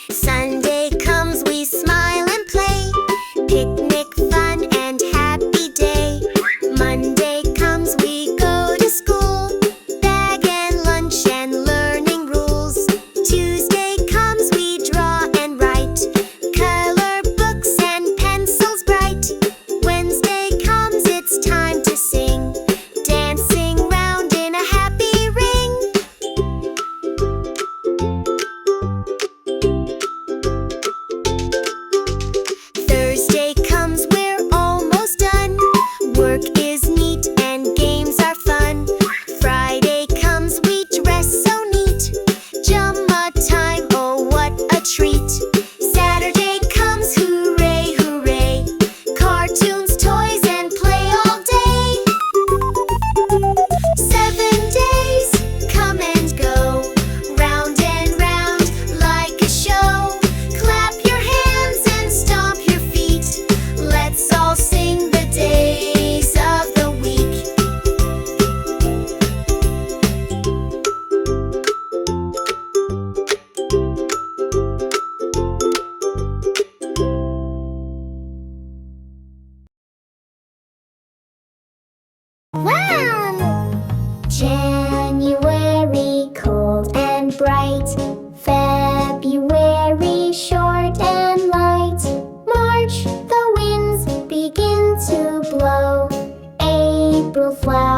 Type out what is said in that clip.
Sunday comes, we smile and play. Picnic, fun, and happy day. Monday comes, we go to school. Bag and lunch and learning rules. Tuesday comes, we draw and write. Color books and pencils bright. Wednesday comes, it's time to sing. Dancing round in a happy ring. Thursday comes, we're almost done. Work is neat and games are fun. Friday comes, we dress so neat. Jumma time, oh what a treat. Saturday comes, hooray, hooray. Cartoons, toys, and play all day. 7 days come and go, round and round like a show. Clap your hands and stomp your feet. Let's all sing the days of the week. Wow! January, cold and bright. February, short and light. March, the winds begin to blow. April, flowers